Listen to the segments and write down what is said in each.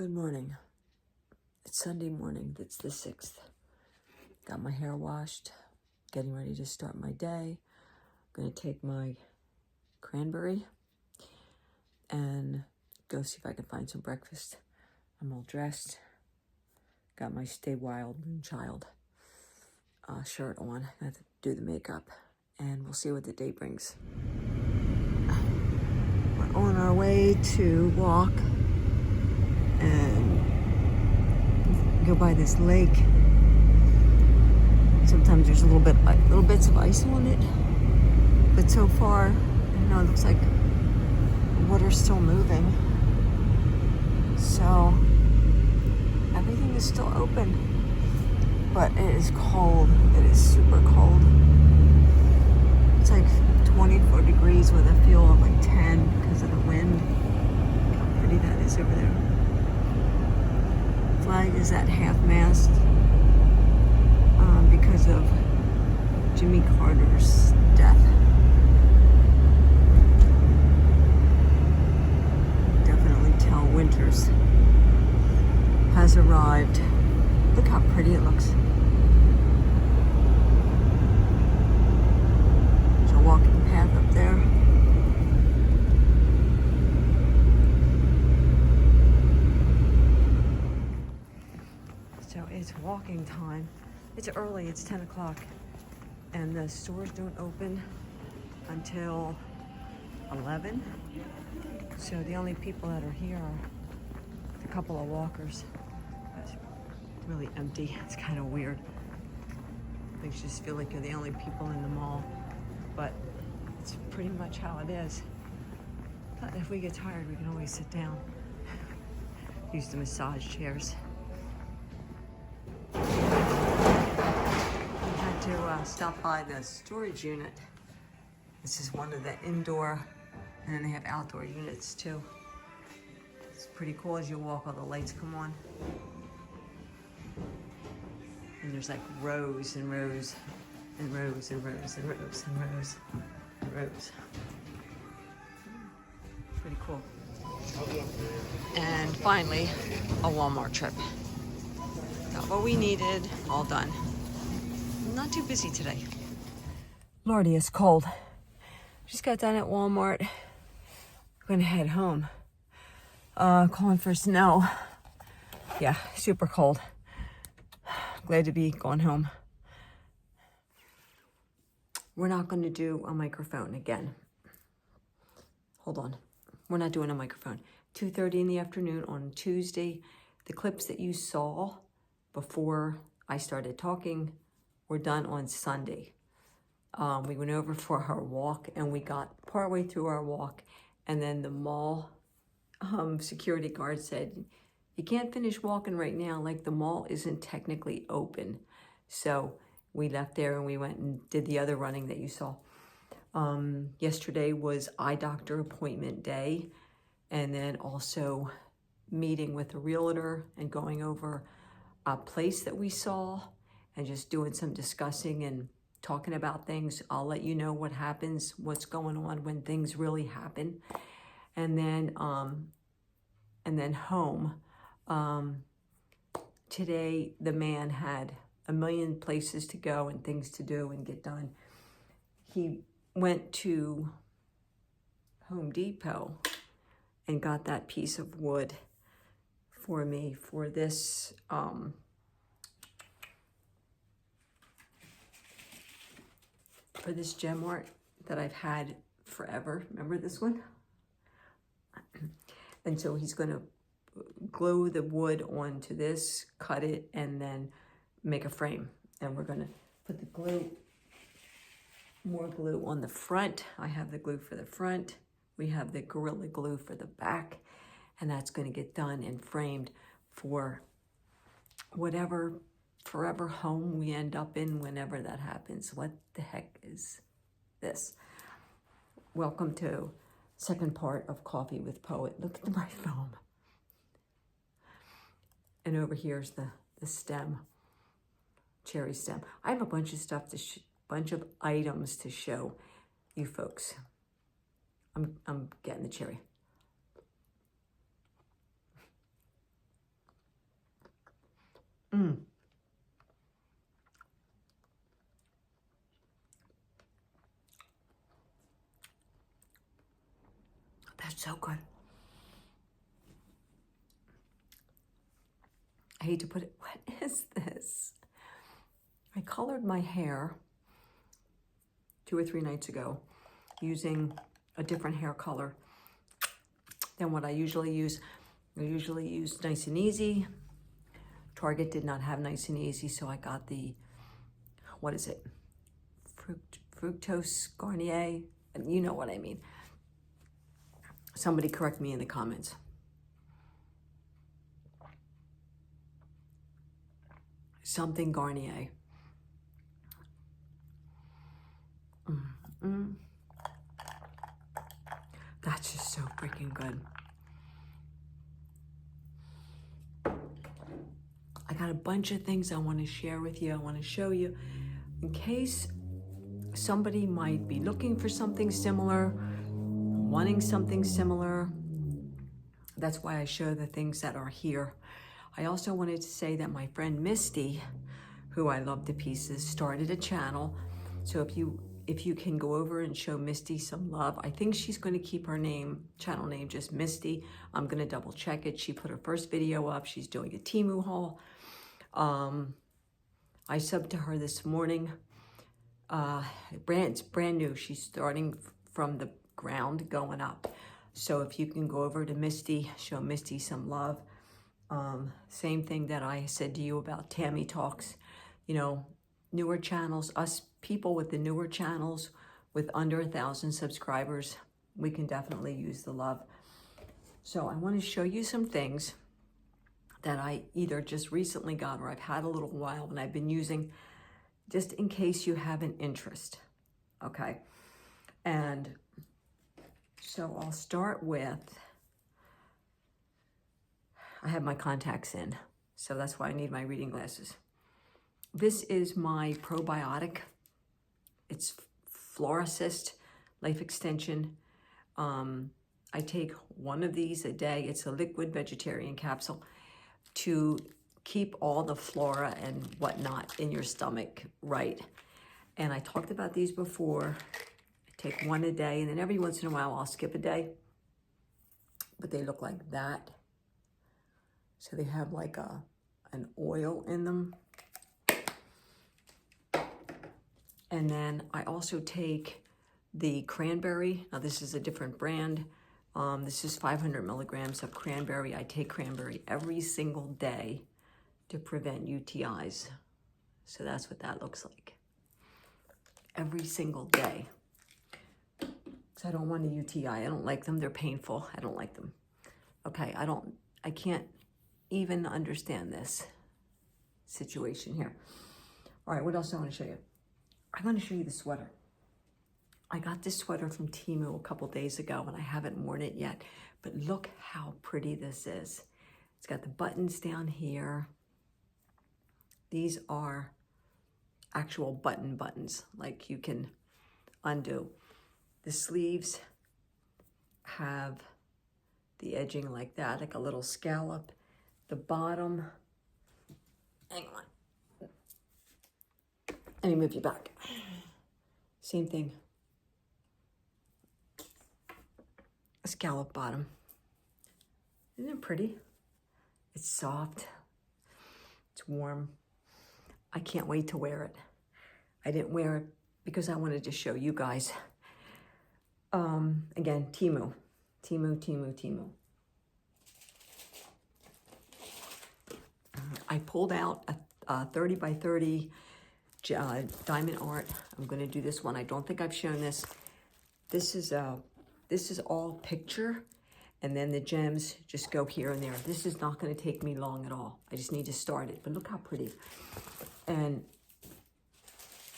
Good morning. It's Sunday morning. It's the 6th. Got my hair washed. Getting ready to start my day. Going to take my cranberry and go see if I can find some breakfast. I'm all dressed. Got my Stay Wild Moonchild shirt on. I have to do the makeup. And we'll see what the day brings. We're on our way to walk and go by this lake. Sometimes there's little bits of ice on it, but so far, it looks like the water's still moving. So everything is still open, but it is cold. It is super cold. It's like 24 degrees with a feel of like 10 because of the wind. Look how pretty that is over there. Flag is at half-mast because of Jimmy Carter's death. Definitely tell Winters has arrived. Look how pretty it looks. There's a walking path up there. So it's walking time. It's early, it's 10 o'clock, and the stores don't open until 11. So the only people that are here are a couple of walkers. It's really empty. It's kind of weird. Makes you just feel like you're the only people in the mall, but it's pretty much how it is. But if we get tired, we can always sit down. Use the massage chairs. To stop by the storage unit. This is one of the indoor, and then they have outdoor units too. It's pretty cool. As you walk, all the lights come on. And there's like rows and rows and rows and rows and rows and rows and rows. Pretty cool. And finally, a Walmart trip. Got what we needed, all done. Not too busy today. Lordy, it's cold. Just got done at Walmart. I'm gonna head home. Calling for snow. Yeah, super cold. Glad to be going home. We're not gonna do a microphone again. Hold on. We're not doing a microphone. 2:30 in the afternoon on Tuesday. The clips that you saw before I started talking were done on Sunday. We went over for our walk, and we got partway through our walk, and then the mall security guard said, you can't finish walking right now, like the mall isn't technically open. So we left there and we went and did the other running that you saw. Yesterday was eye doctor appointment day, and then also meeting with a realtor and going over a place that we saw and just doing some discussing and talking about things. I'll let you know what happens, what's going on when things really happen. And then home. Today, the man had a million places to go and things to do and get done. He went to Home Depot and got that piece of wood for me for this, gem art that I've had forever. Remember this one? And so he's gonna glue the wood onto this, cut it, and then make a frame. And we're gonna put the glue, more glue on the front. I have the glue for the front. We have the Gorilla Glue for the back. And that's gonna get done and framed for whatever forever home we end up in whenever that happens. What the heck is this? Welcome to second part of Coffee with Poet. Look at my phone. And over here's the stem, cherry stem. I have a bunch of stuff bunch of items to show you folks. I'm getting the cherry. That's so good. I hate to put it, what is this? I colored my hair 2 or 3 nights ago using a different hair color than what I usually use. I usually use Nice and Easy. Target did not have Nice and Easy, so I got the, what is it? Fructose Garnier, and you know what I mean. Somebody correct me in the comments. Something Garnier. That's just so freaking good. I got a bunch of things I want to share with you. I want to show you in case somebody might be looking for something similar, wanting something similar. That's why I show the things that are here. I also wanted to say that my friend Misty, who I love to pieces, started a channel. So if you can go over and show Misty some love. I think she's going to keep her channel name just Misty. I'm going to double check it. She put her first video up. She's doing a Temu haul. I subbed to her this morning. It's brand new. She's starting from the ground going up. So if you can go over to Misty, show Misty some love. Same thing that I said to you about Tammy Talks. You know, newer channels, us people with the newer channels with under 1,000 subscribers, we can definitely use the love. So I want to show you some things that I either just recently got or I've had a little while and I've been using just in case you have an interest, okay? And so I'll start with, I have my contacts in, so that's why I need my reading glasses. This is my probiotic. It's Florasist Life Extension. I take one of these a day. It's a liquid vegetarian capsule to keep all the flora and whatnot in your stomach right. And I talked about these before. I take one a day, and then every once in a while I'll skip a day. But they look like that. So they have like an oil in them. And then I also take the cranberry. Now this is a different brand. This is 500 milligrams of cranberry. I take cranberry every single day to prevent UTIs. So that's what that looks like. Every single day. Because I don't want a UTI. I don't like them. They're painful. I don't like them. Okay, I can't even understand this situation here. All right, what else do I want to show you? I'm going to show you the sweater. I got this sweater from Temu a couple days ago and I haven't worn it yet, but look how pretty this is. It's got the buttons down here. These are actual buttons, like you can undo. The sleeves have the edging like that, like a little scallop. The bottom, hang on. Let me move you back. Same thing. A scallop bottom. Isn't it pretty? It's soft. It's warm. I can't wait to wear it. I didn't wear it because I wanted to show you guys. Again, Temu. I pulled out a 30 by 30 diamond art. I'm going to do this one. I don't think I've shown this. This is all picture, and then the gems just go here and there. This is not going to take me long at all. I just need to start it. But look how pretty. And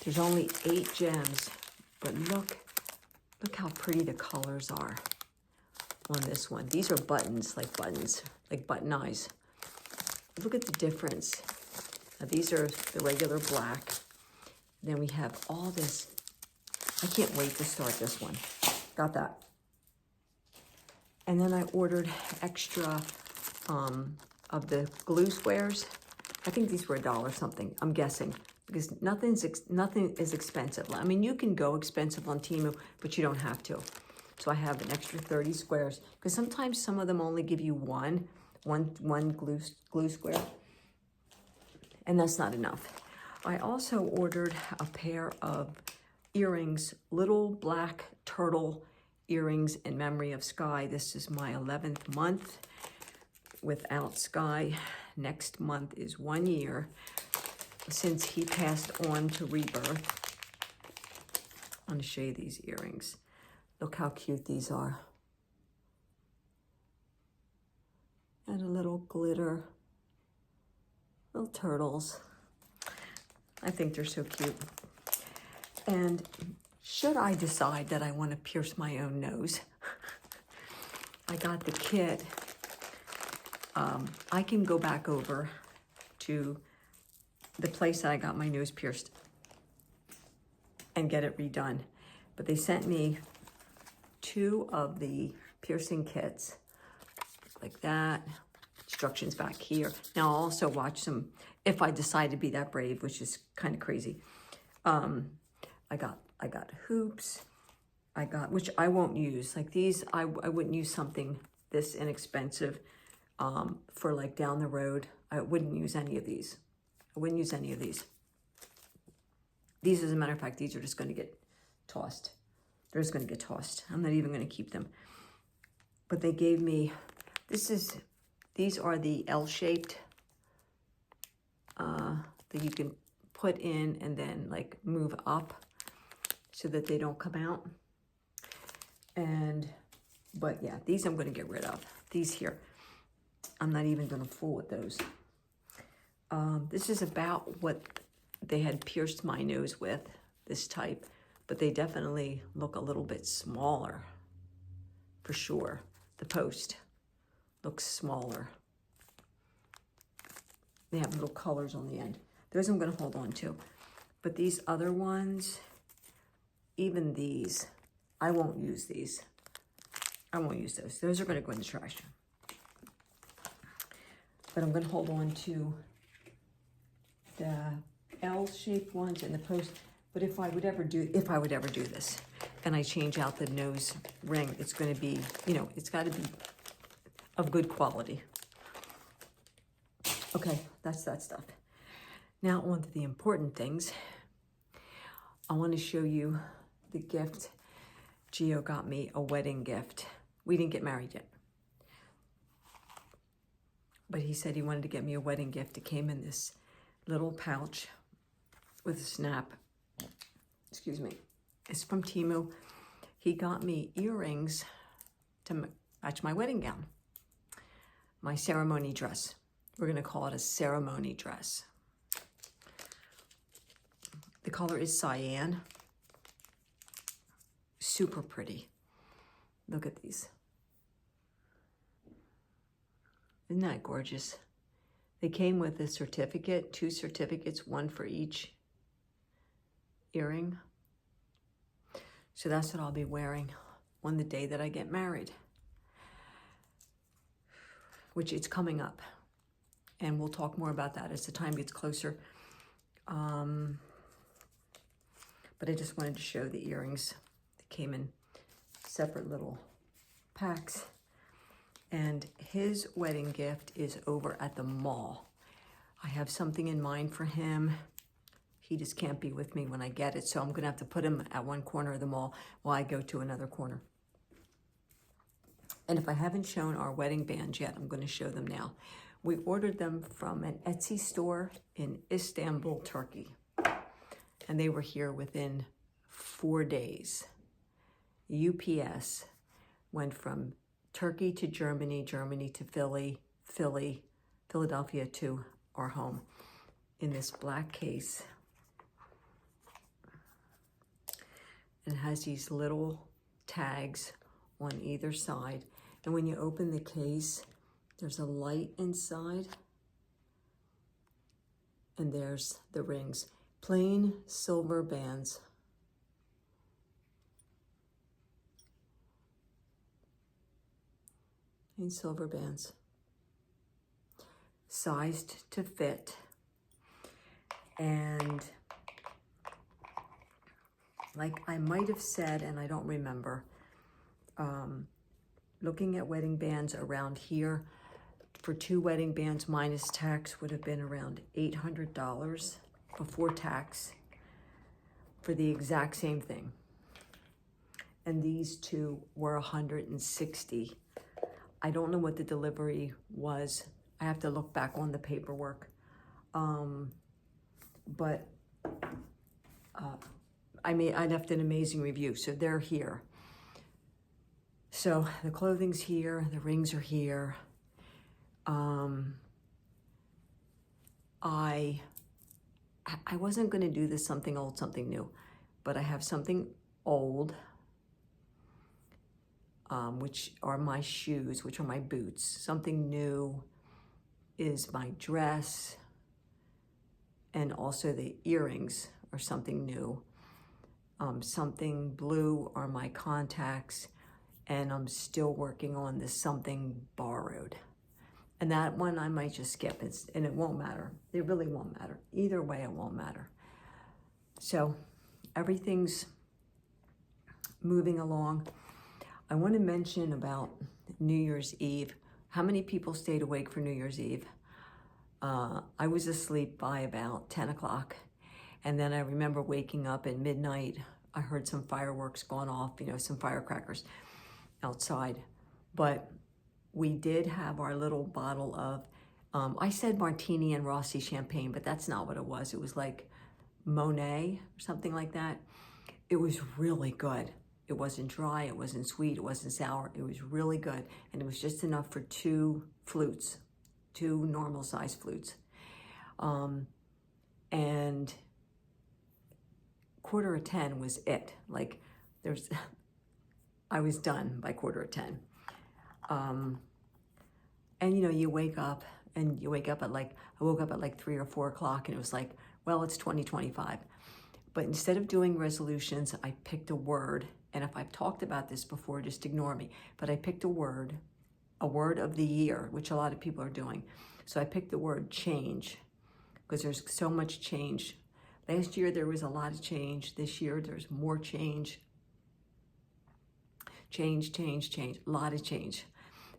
there's only 8 gems, but look how pretty the colors are on this one. These are buttons, like button eyes. Look at the difference. Now, these are the regular black. Then we have all this. I can't wait to start this one. Got that. And then I ordered extra of the glue squares. I think these were $1 something, I'm guessing, because nothing is expensive. I mean, you can go expensive on Temu, but you don't have to. So I have an extra 30 squares, because sometimes some of them only give you one glue square, and that's not enough. I also ordered a pair of earrings, little black turtle earrings in memory of Sky. This is my 11th month without Sky. Next month is 1 year since he passed on to rebirth. I want to show you these earrings. Look how cute these are. And a little glitter, little turtles. I think they're so cute. And should I decide that I want to pierce my own nose, I got the kit. I can go back over to the place that I got my nose pierced and get it redone. But they sent me 2 of the piercing kits, like that. Instructions back here. Now I'll also watch some, if I decide to be that brave, which is kind of crazy. I got hoops. I got, which I won't use. Like these, I wouldn't use something this inexpensive for like down the road. I wouldn't use any of these. I wouldn't use any of these. These, as a matter of fact, these are just going to get tossed. They're just going to get tossed. I'm not even going to keep them. But they gave me, these are the L-shaped that you can put in and then like move up so that they don't come out. But yeah, these I'm going to get rid of. These here, I'm not even going to fool with those. This is about what they had pierced my nose with, this type, but they definitely look a little bit smaller, for sure. The post looks smaller. They have little colors on the end. Those I'm going to hold on to. But these other ones, even these, I won't use these. I won't use those. Those are going to go in the trash. But I'm going to hold on to the L-shaped ones and the post. But if I would ever do this, and I change out the nose ring, it's going to be, you know, it's got to be of good quality. Okay, that's that stuff. Now on to the important things. I want to show you the gift. Gio got me a wedding gift. We didn't get married yet. But he said he wanted to get me a wedding gift. It came in this little pouch with a snap. Excuse me. It's from Temu. He got me earrings to match my wedding gown. My ceremony dress. We're going to call it a ceremony dress. The color is cyan. Super pretty. Look at these. Isn't that gorgeous? They came with a certificate, 2 certificates, 1 for each earring. So that's what I'll be wearing on the day that I get married, which it's coming up. And we'll talk more about that as the time gets closer. But I just wanted to show the earrings. They came in separate little packs. And his wedding gift is over at the mall. I have something in mind for him. He just can't be with me when I get it. So I'm going to have to put him at one corner of the mall while I go to another corner. And if I haven't shown our wedding bands yet, I'm going to show them now. We ordered them from an Etsy store in Istanbul, Turkey. And they were here within 4 days. UPS went from Turkey to Germany, Germany to Philly, Philadelphia to our home in this black case. It has these little tags on either side. And when you open the case, there's a light inside. And there's the rings. Plain silver bands. Plain silver bands. Sized to fit. And like I might have said, and I don't remember, looking at wedding bands around here, for 2 wedding bands minus tax would have been around $800 before tax for the exact same thing. And these 2 were $160. I don't know what the delivery was. I have to look back on the paperwork. But I left an amazing review, so they're here. So the clothing's here, the rings are here. I wasn't going to do this something old, something new, but I have something old, which are my shoes, which are my boots. Something new is my dress, and also the earrings are something new. Something blue are my contacts, and I'm still working on this something borrowed. And that one I might just skip, and it won't matter. It really won't matter. Either way, it won't matter. So everything's moving along. I want to mention about New Year's Eve. How many people stayed awake for New Year's Eve? I was asleep by about 10 o'clock. And then I remember waking up at midnight. I heard some fireworks going off, some firecrackers outside. But we did have our little bottle of, I said martini and Rossi champagne, but that's not what it was. It was like Monet or something like that. It was really good. It wasn't dry, it wasn't sweet, it wasn't sour. It was really good. And it was just enough for 2 flutes, 2 normal size flutes. And 9:45 was it. Like I was done by 9:45. And you wake up and you wake up at I woke up at 3 or 4 o'clock, and it was like, well, it's 2025. But instead of doing resolutions, I picked a word. And if I've talked about this before, just ignore me. But I picked a word of the year, which a lot of people are doing. So I picked the word change, because there's so much change. Last year, there was a lot of change. This year, there's more change. Change. A lot of change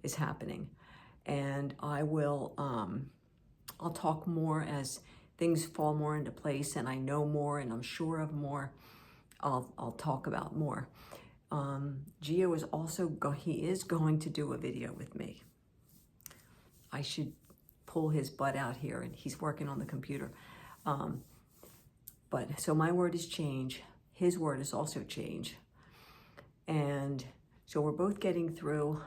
is happening. And I will, I'll talk more as things fall more into place and I know more and I'm sure of more. I'll talk about more. Gio is also, he is going to do a video with me. I should pull his butt out here, and he's working on the computer. But so my word is change. His word is also change. And so we're both getting through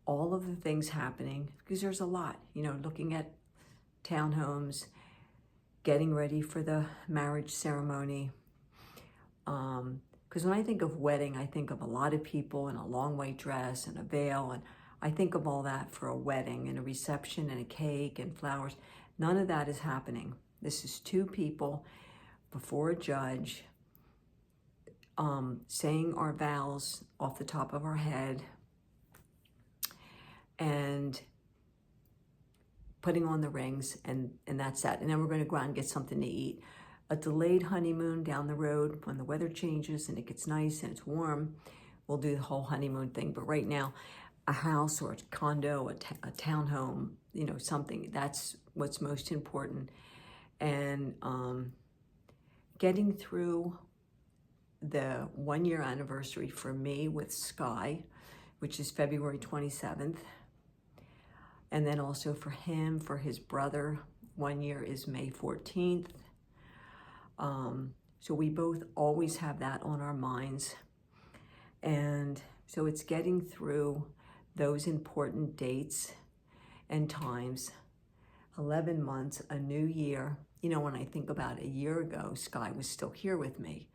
all of the things happening, because there's a lot, looking at townhomes, getting ready for the marriage ceremony. Because when I think of wedding, I think of a lot of people in a long white dress and a veil, and I think of all that for a wedding and a reception and a cake and flowers. None of that is happening. This is 2 people before a judge, saying our vows off the top of our head and putting on the rings, and that's that. And then we're going to go out and get something to eat. A delayed honeymoon down the road, when the weather changes and it gets nice and it's warm, we'll do the whole honeymoon thing. But right now, a house or a condo, a townhome, something, that's what's most important. And getting through the 1-year anniversary for me with Sky, which is February 27th. And then also for him, for his brother, 1 year is May 14th. So we both always have that on our minds. And so it's getting through those important dates and times. 11 months, a new year. When I think about a year ago, Sky was still here with me.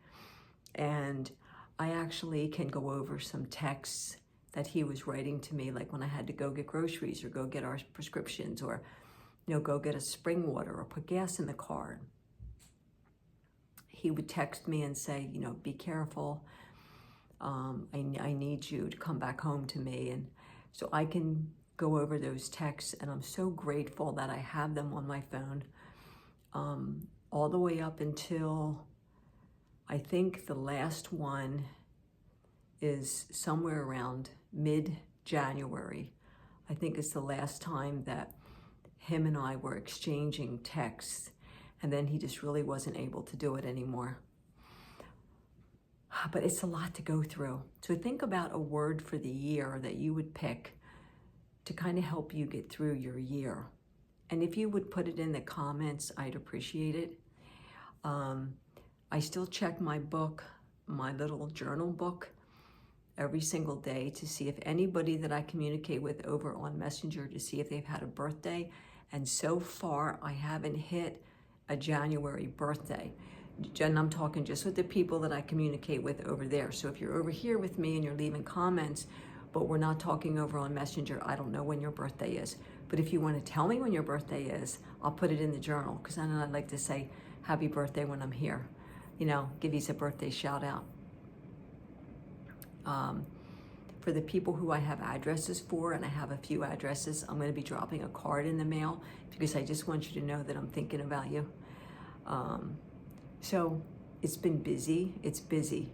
And I actually can go over some texts that he was writing to me, like when I had to go get groceries or go get our prescriptions, or, go get a spring water or put gas in the car. He would text me and say, be careful. I need you to come back home to me. And so I can go over those texts, and I'm so grateful that I have them on my phone. all the way up until, I think the last one is somewhere around mid-January. I think it's the last time that him and I were exchanging texts, and then he just really wasn't able to do it anymore. But it's a lot to go through. So think about a word for the year that you would pick to kind of help you get through your year. And if you would put it in the comments, I'd appreciate it. I still check my book, my little journal book, every single day to see if anybody that I communicate with over on Messenger, to see if they've had a birthday. And so far, I haven't hit a January birthday. And I'm talking just with the people that I communicate with over there. So if you're over here with me and you're leaving comments, but we're not talking over on Messenger, I don't know when your birthday is. But if you want to tell me when your birthday is, I'll put it in the journal, because then I'd like to say happy birthday when I'm here. You know, give you a birthday shout out. For the people who I have addresses for, and I have a few addresses, I'm going to be dropping a card in the mail because I just want you to know that I'm thinking about you. So it's been busy. It's busy.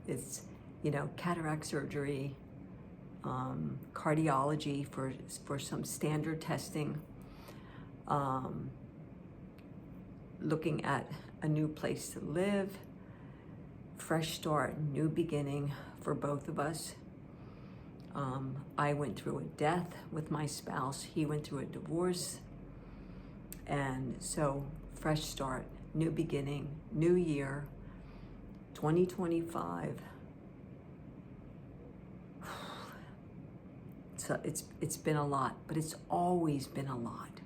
It's, you know, cataract surgery, cardiology for some standard testing, looking at a new place to live, fresh start, new beginning for both of us. I went through a death with my spouse. He went through a divorce. And so fresh start, new beginning, new year, 2025. So it's been a lot, but it's always been a lot.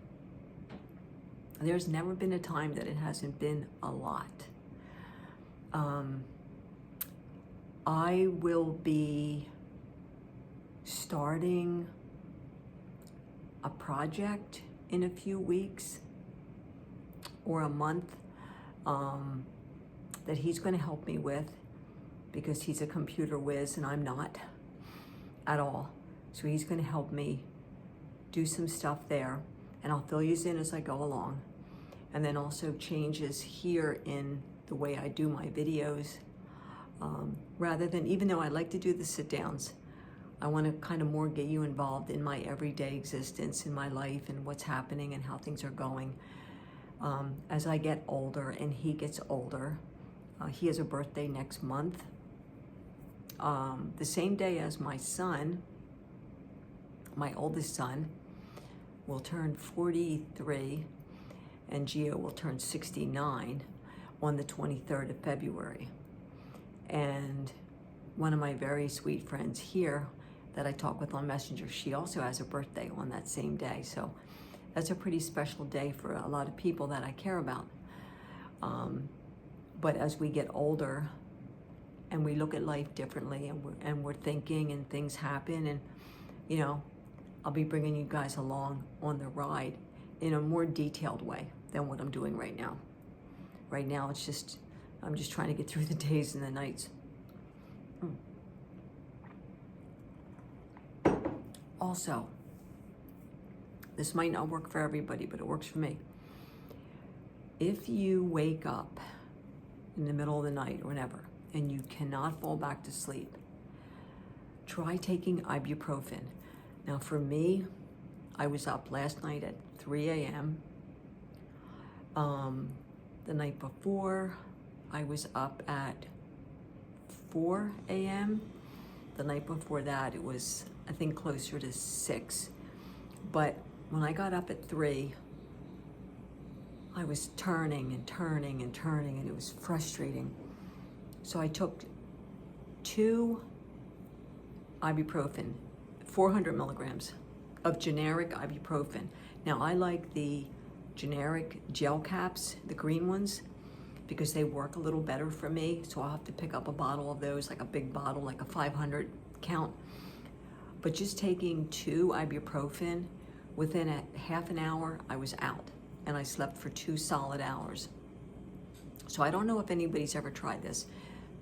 There's never been a time that it hasn't been a lot. I will be starting a project in a few weeks or a month that he's going to help me with, because he's a computer whiz and I'm not at all. So he's going to help me do some stuff there, and I'll fill you in as I go along. And then also changes here in the way I do my videos. Rather than, even though I like to do the sit downs, I want to kind of more get you involved in my everyday existence, in my life, and what's happening and how things are going. As I get older and he gets older, he has a birthday next month. The same day as my son, my oldest son, will turn 43, and Gio will turn 69 on the 23rd of February. And one of my very sweet friends here that I talk with on Messenger, she also has a birthday on that same day. So that's a pretty special day for a lot of people that I care about. But as we get older and we look at life differently, and we're thinking, and things happen, and, you know, I'll be bringing you guys along on the ride in a more detailed way than what I'm doing right now. Right now, it's just, I'm just trying to get through the days and the nights. Also, this might not work for everybody, but it works for me. If you wake up in the middle of the night or whenever, and you cannot fall back to sleep, try taking ibuprofen. Now for me, I was up last night at 3 a.m. The night before, I was up at 4 a.m. The night before that, it was, I think, closer to 6. But when I got up at 3, I was turning and turning and turning, and it was frustrating. So I took 2 ibuprofen, 400 milligrams of generic ibuprofen. Now I like the generic gel caps, the green ones, because they work a little better for me. So I'll have to pick up a bottle of those, like a big bottle, like a 500 count. But just taking 2 ibuprofen, within a half an hour, I was out, and I slept for 2 solid hours. So I don't know if anybody's ever tried this,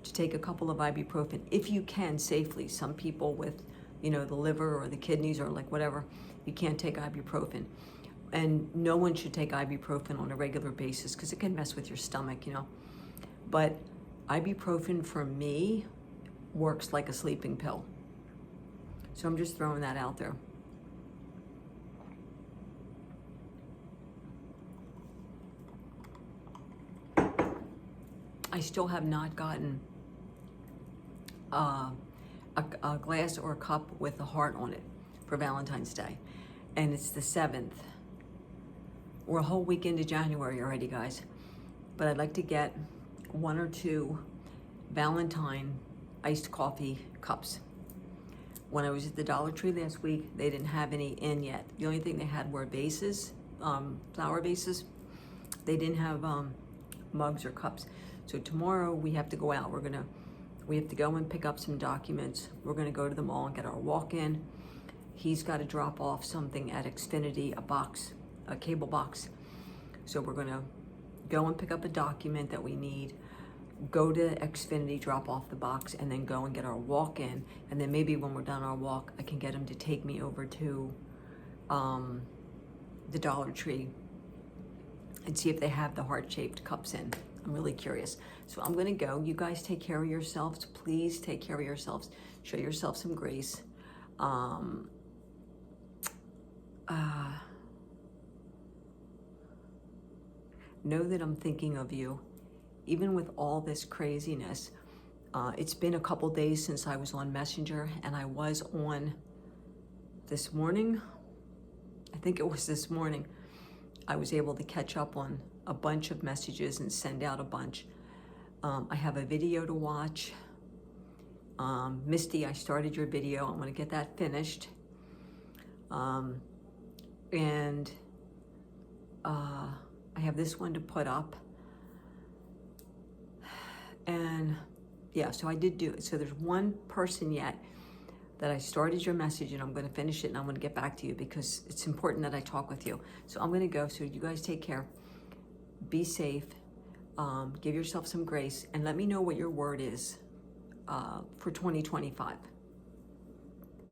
to take a couple of ibuprofen, if you can safely. Some people with, you know, the liver or the kidneys or like whatever, you can't take ibuprofen. And no one should take ibuprofen on a regular basis because it can mess with your stomach, you know. But ibuprofen for me works like a sleeping pill. So I'm just throwing that out there. I still have not gotten a glass or a cup with a heart on it for Valentine's Day. And it's the 7th. We're a whole week into January already, guys. But I'd like to get 1 or 2 Valentine iced coffee cups. When I was at the Dollar Tree last week, they didn't have any in yet. The only thing they had were vases, flower vases. They didn't have mugs or cups. So tomorrow we have to go out. We have to go and pick up some documents. We're gonna go to the mall and get our walk-in. He's got to drop off something at Xfinity, a cable box. So we're gonna go and pick up a document that we need, go to Xfinity, drop off the box, and then go and get our walk-in. And then maybe when we're done our walk, I can get him to take me over to the Dollar Tree and see if they have the heart-shaped cups in. I'm really curious. So I'm gonna go. You guys take care of yourselves. Please take care of yourselves. Show yourself some grace. Know that I'm thinking of you. Even with all this craziness, it's been a couple days since I was on Messenger, and I was on this morning. I think it was this morning. I was able to catch up on a bunch of messages and send out a bunch. I have a video to watch. Misty, I started your video. I'm gonna get that finished. And I have this one to put up. And yeah, so I did do it. So there's one person yet that I started your message, and I'm gonna finish it, and I'm gonna get back to you because it's important that I talk with you. So I'm gonna go, so you guys take care. Be safe, give yourself some grace, and let me know what your word is for 2025.